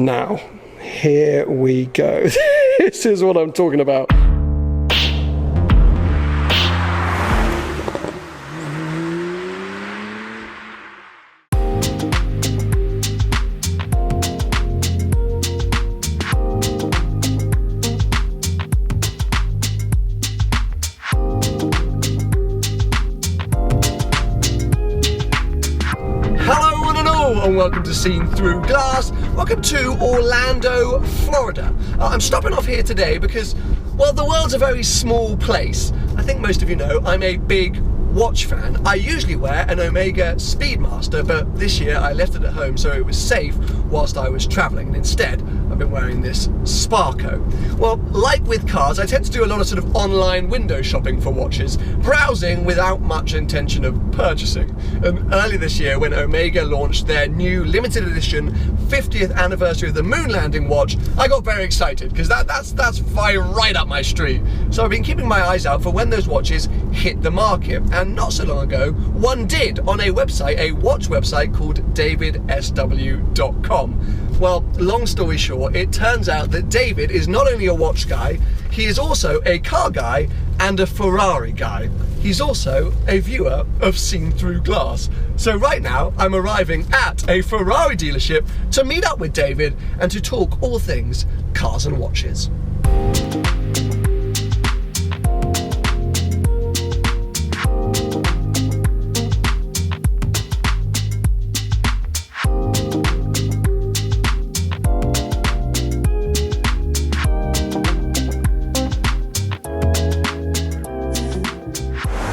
Now, here we go. This is what I'm talking about. And welcome to Seen Through Glass. Welcome to Orlando, Florida. I'm stopping off here today because, well, the world's a very small place. I think most of you know I'm a big watch fan. I usually wear an Omega Speedmaster, but this year I left it at home so it was safe whilst I was traveling, and instead I've been wearing this Sparko. Well, like with cars, I tend to do a lot of sort of online window shopping for watches, browsing without much intention of purchasing. And early this year, when Omega launched their new limited edition 50th anniversary of the moon landing watch, I got very excited because that's right up my street. So I've been keeping my eyes out for when those watches hit the market, and not so long ago one did on a website, a watch website called DavidSW.com. Well, long story short, it turns out that David is not only a watch guy, he is also a car guy and a Ferrari guy. He's also a viewer of Seen Through Glass. So right now, I'm arriving at a Ferrari dealership to meet up with David and to talk all things cars and watches.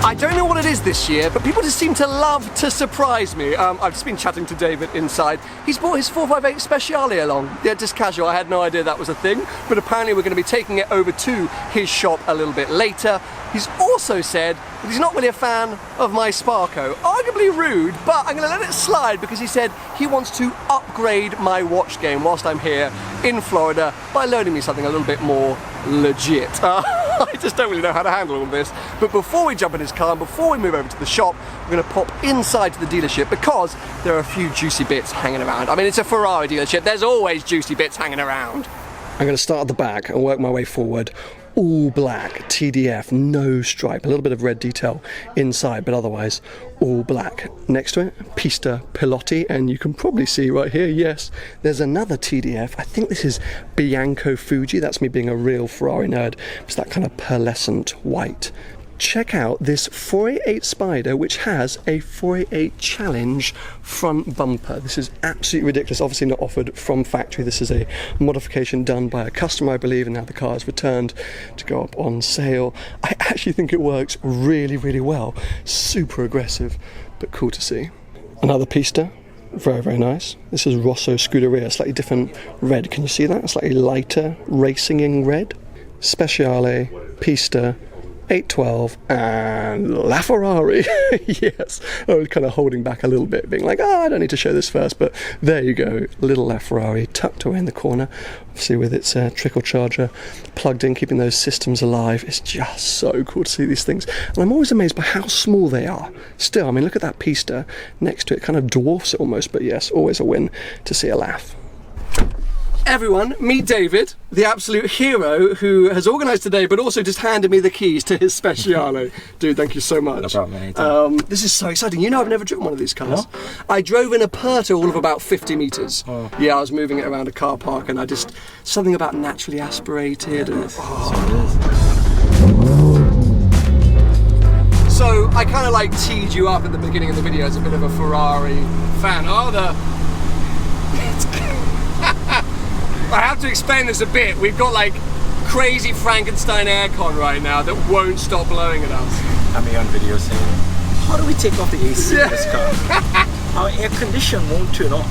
I don't know what it is this year, but people just seem to love to surprise me. I've just been chatting to David inside. He's brought his 458 Speciale along. Yeah, just casual. I had no idea that was a thing, but apparently we're going to be taking it over to his shop a little bit later. He's also said that he's not really a fan of my Sparko. Arguably rude, but I'm going to let it slide because he said he wants to upgrade my watch game whilst I'm here in Florida by loaning me something a little bit more legit. I just don't really know how to handle all of this. But before we jump in his car and before we move over to the shop, we're going to pop inside to the dealership because there are a few juicy bits hanging around. I mean, it's a Ferrari dealership. There's always juicy bits hanging around. I'm going to start at the back and work my way forward. All black, TDF, no stripe, a little bit of red detail inside, but otherwise all black. Next to it, Pista Pilotti, and you can probably see right here, yes, there's another TDF. I think this is Bianco Fuji. That's me being a real Ferrari nerd. It's that kind of pearlescent white. Check out this 488 Spider, which has a 488 Challenge front bumper. This is absolutely ridiculous. Obviously not offered from factory. This is a modification done by a customer, I believe, and now the car is returned to go up on sale. I actually think it works really, really well. Super aggressive, but cool to see. Another Pista. Very, very nice. This is Rosso Scuderia, slightly different red. Can you see that? Slightly lighter, racing-ing red. Speciale, Pista, 812 and La Ferrari. Yes, I was kind of holding back a little bit, being like, I don't need to show this first, but there you go, little La Ferrari tucked away in the corner, obviously with its trickle charger plugged in, keeping those systems alive. It's just so cool to see these things, and I'm always amazed by how small they are. Still, I mean, look at that Pista next to it, kind of dwarfs it almost, but yes, always a win to see a laugh. Everyone, meet David, the absolute hero who has organised today but also just handed me the keys to his Speciale. Dude, thank you so much. No problem, anytime. This is so exciting. You know, I've never driven one of these cars. No? I drove in a Perta all of about 50 metres. Oh. Yeah, I was moving it around a car park and I just, something about naturally aspirated. And, So I kind of like teed you up at the beginning of the video as a bit of a Ferrari fan. I have to explain this a bit. We've got like crazy Frankenstein aircon right now that won't stop blowing at us. I'm on video saying, how do we take off the AC in this car? Our air condition won't turn off.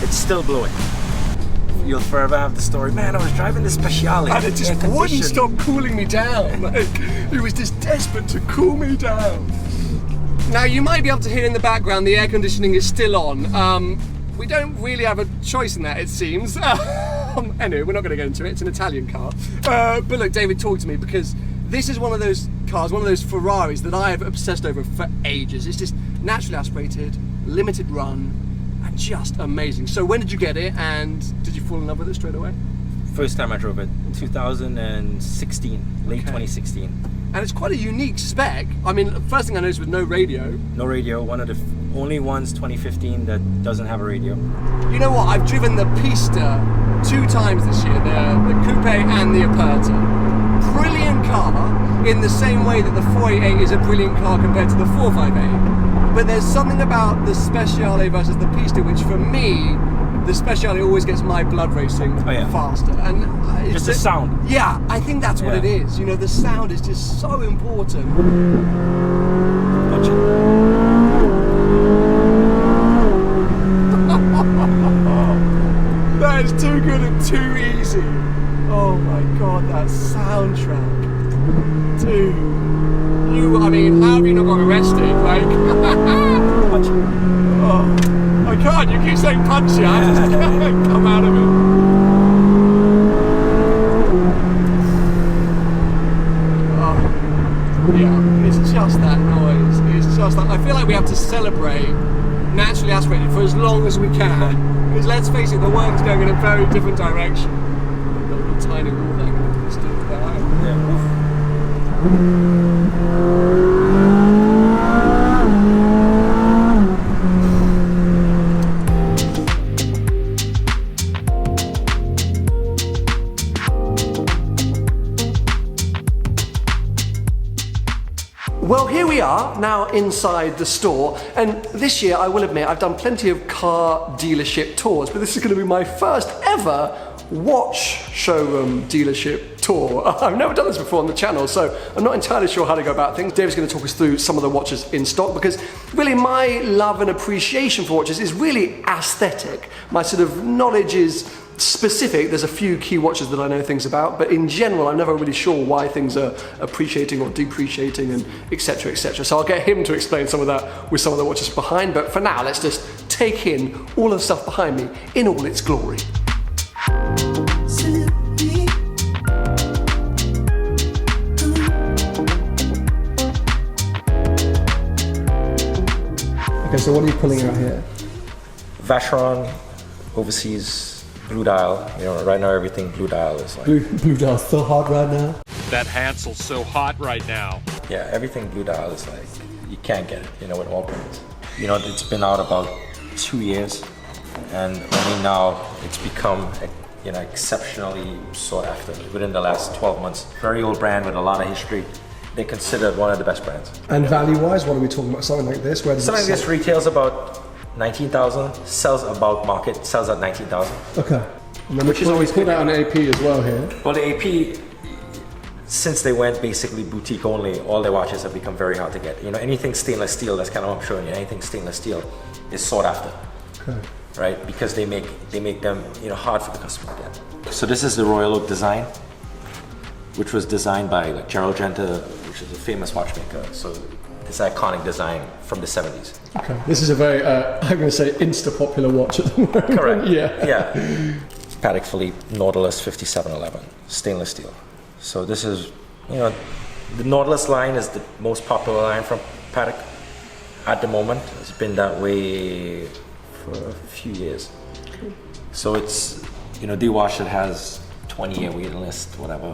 It's still blowing. You'll forever have the story, man, I was driving the Speciale and it just wouldn't stop cooling me down. Like, it was just desperate to cool me down. Now you might be able to hear in the background the air conditioning is still on. We don't really have a choice in that, it seems. Anyway, we're not going to get into it. It's an Italian car. But look, David, talk to me, because this is one of those cars, one of those Ferraris that I have obsessed over for ages. It's just naturally aspirated, limited run, just amazing. So when did you get it, and did you fall in love with it straight away? First time I drove it, 2016, late 2016. And it's quite a unique spec. I mean, first thing I noticed with no radio. No radio, one of the only ones 2015 that doesn't have a radio. You know what, I've driven the Pista 2 times this year, the Coupe and the Aperta. Brilliant car, in the same way that the 488 is a brilliant car compared to the 458. But there's something about the Speciale versus the Pista, which for me, the Speciale always gets my blood racing faster. And just the sound. Yeah, I think that's what it is. You know, the sound is just so important. Watch it. That is too good and too easy. Oh my god, that soundtrack. Dude. I mean, how have you not got arrested? Like, Watch it. Oh, I can't, you keep saying punch it, I just can't come out of it. Oh, yeah, it's just that noise. It's just that, I feel like we have to celebrate, naturally aspirated for as long as we can. Because let's face it, the world's going in a very different direction. The little tiny wall there, just do that. Well, here we are now inside the store, and this year I will admit I've done plenty of car dealership tours, but this is going to be my first ever watch showroom dealership tour. I've never done this before on the channel, so I'm not entirely sure how to go about things. David's going to talk us through some of the watches in stock, because really my love and appreciation for watches is really aesthetic. My sort of knowledge is specific. There's a few key watches that I know things about, but in general I'm never really sure why things are appreciating or depreciating, and etc, etc. So I'll get him to explain some of that with some of the watches behind, but for now let's just take in all of the stuff behind me in all its glory. Okay, so what are you pulling out here? Vacheron overseas blue dial. You know, right now everything blue dial is like... Blue dial's so hot right now. That Hansel's so hot right now. Yeah, everything blue dial is like, you can't get it, you know, with all brands. You know, it's been out about 2 years, and only now it's become, you know, exceptionally sought after within the last 12 months. Very old brand with a lot of history. They're considered one of the best brands. And value-wise, what are we talking about? Something like this? Where does something like this retails about 19,000, sells about market, sells at 19,000. Okay. And then which is always put out an AP as well here. Well, the AP, since they went basically boutique only, all their watches have become very hard to get. You know, anything stainless steel, that's kind of what I'm showing you, anything stainless steel is sought after. Okay. Right? Because they make them, you know, hard for the customer to get. So this is the Royal Oak design, which was designed by like Gerald Genta, which is a famous watchmaker. So this iconic design from the 70s. Okay. This is a very, I'm going to say, insta-popular watch at the moment. Correct. Yeah. Yeah. Patek Philippe Nautilus 5711, stainless steel. So this is, you know, the Nautilus line is the most popular line from Patek at the moment. It's been that way for a few years. So it's, you know, the watch that has 20-year waiting list, whatever.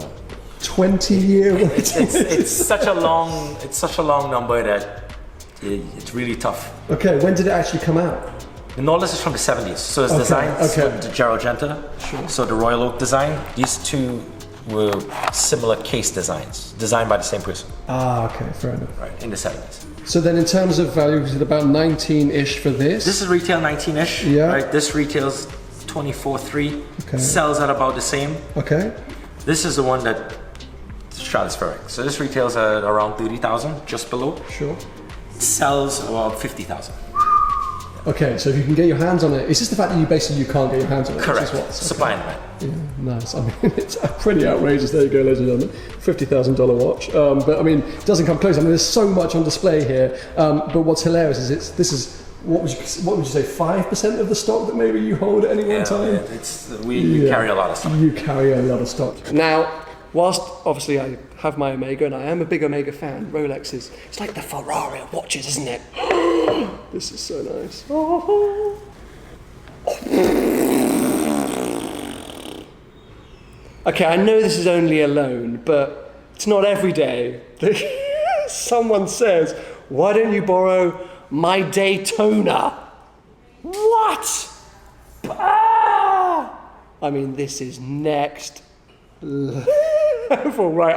20-year waiting list. It's such a long number that it's really tough. Okay, when did it actually come out? The Nautilus is from the 70s, so it's designed with the Gerald Genta. Sure. So the Royal Oak design, these two were similar case designs, designed by the same person. Ah, okay, fair enough. Right, in the 70s. So then in terms of value, is it about 19-ish for this? This is retail 19-ish, right? This retails 24.3, sells at about the same. Okay. This is the one that stratospheric. So this retails at around 30,000, just below. Sure. It sells about 50,000. Okay, so if you can get your hands on it, it's just the fact that you can't get your hands on it. Correct. Supply and demand. Yeah, nice. I mean, it's pretty outrageous. There you go, ladies and gentlemen. $50,000 watch. But I mean, it doesn't come close. I mean, there's so much on display here. But what's hilarious is this is what would you say, 5% of the stock that maybe you hold at any one time? Yeah, we carry a lot of stock. You carry a lot of stock. Now, whilst obviously I have my Omega and I am a big Omega fan, Rolex it's like the Ferrari of watches, isn't it? This is so nice. Oh. Okay, I know this is only a loan, but it's not every day that someone says, why don't you borrow my Daytona? What? Ah! I mean, this is next level. Right,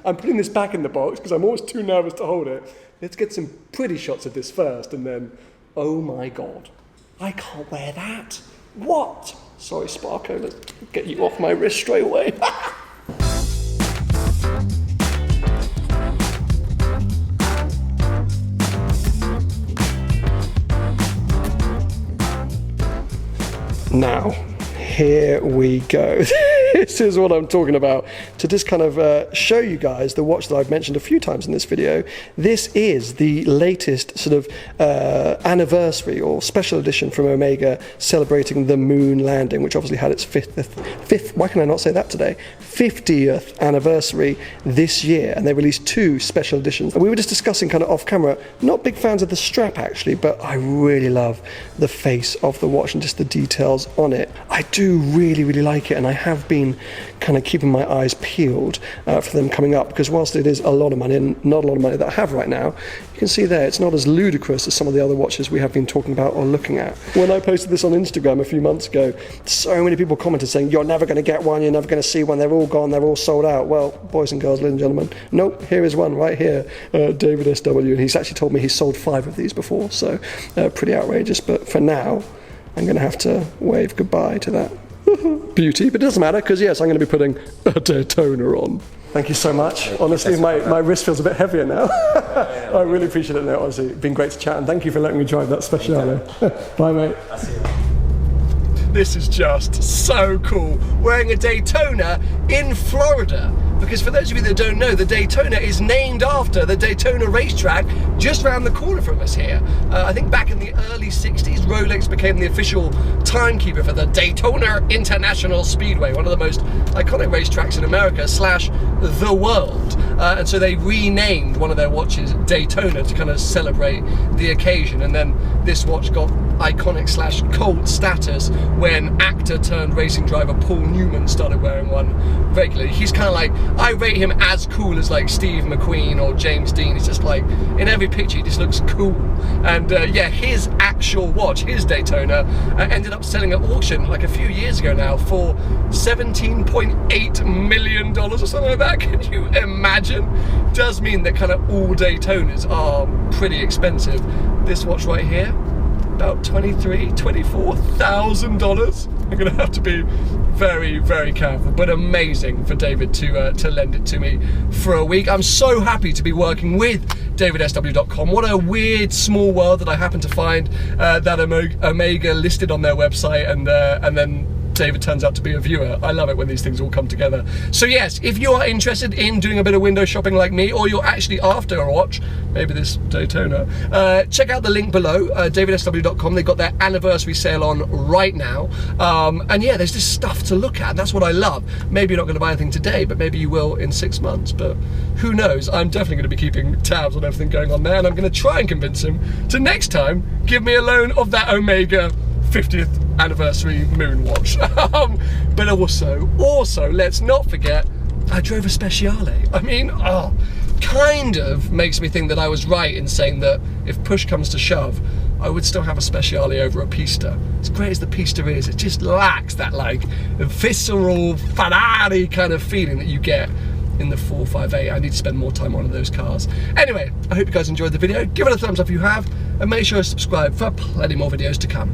I'm putting this back in the box because I'm always too nervous to hold it. Let's get some pretty shots of this first, and then, oh my God, I can't wear that. What? Sorry, Sparko, let's get you off my wrist straight away. Now, here we go. This is what I'm talking about. To just kind of show you guys the watch that I've mentioned a few times in this video. This is the latest sort of anniversary or special edition from Omega celebrating the moon landing, which obviously had its fifth, why can I not say that today? 50th anniversary this year, and they released 2 special editions. And we were just discussing kind of off camera, not big fans of the strap actually, but I really love the face of the watch and just the details on it. I do really like it, and I have been kind of keeping my eyes peeled for them coming up, because whilst it is a lot of money and not a lot of money that I have right now, you can see there it's not as ludicrous as some of the other watches we have been talking about or looking at. When I posted this on Instagram a few months ago, so many people commented saying, you're never going to get one, you're never going to see one, they're all gone, they're all sold out. Well, boys and girls, ladies and gentlemen, nope, here is one right here, DavidSW, and he's actually told me he's sold 5 of these before, so pretty outrageous. But for now, I'm going to have to wave goodbye to that beauty, but it doesn't matter, because yes, I'm going to be putting a Daytona on. Thank you so much. Honestly, my wrist feels a bit heavier now. I really appreciate it now. Honestly, it's been great to chat, and thank you for letting me drive that Speciale. Bye, mate. I'll see you. This is just so cool. Wearing a Daytona in Florida. Because for those of you that don't know, the Daytona is named after the Daytona racetrack just around the corner from us here. I think back in the early 60s, Rolex became the official timekeeper for the Daytona International Speedway, one of the most iconic racetracks in America / the world. And so they renamed one of their watches Daytona to kind of celebrate the occasion. And then this watch got iconic / cult status when actor turned racing driver Paul Newman started wearing one regularly. He's kind of like, I rate him as cool as like Steve McQueen or James Dean. He's just like, in every picture he just looks cool. And yeah, his actual watch, his Daytona, ended up selling at auction like a few years ago now for $17.8 million or something like that. Can you imagine? Does mean that kind of all Daytonas are pretty expensive. This watch right here, about $23,000, $24,000. I'm gonna have to be very careful, but amazing for David to lend it to me for a week. I'm so happy to be working with DavidSW.com. What a weird small world that I happened to find that Omega listed on their website, and then David turns out to be a viewer. I love it when these things all come together. So yes, if you are interested in doing a bit of window shopping like me, or you're actually after a watch, maybe this Daytona, check out the link below, DavidSW.com. They've got their anniversary sale on right now. And yeah, there's just stuff to look at, and that's what I love. Maybe you're not going to buy anything today, but maybe you will in 6 months, but who knows? I'm definitely going to be keeping tabs on everything going on there, and I'm going to try and convince him to next time give me a loan of that Omega 50th anniversary moon watch. But also let's not forget, I drove a Speciale. I mean, kind of makes me think that I was right in saying that if push comes to shove, I would still have a Speciale over a Pista. As great as the Pista is, it just lacks that like visceral Ferrari kind of feeling that you get in the 458. I need to spend more time on one of those cars. Anyway, I hope you guys enjoyed the video. Give it a thumbs up if you have, and make sure to subscribe for plenty more videos to come.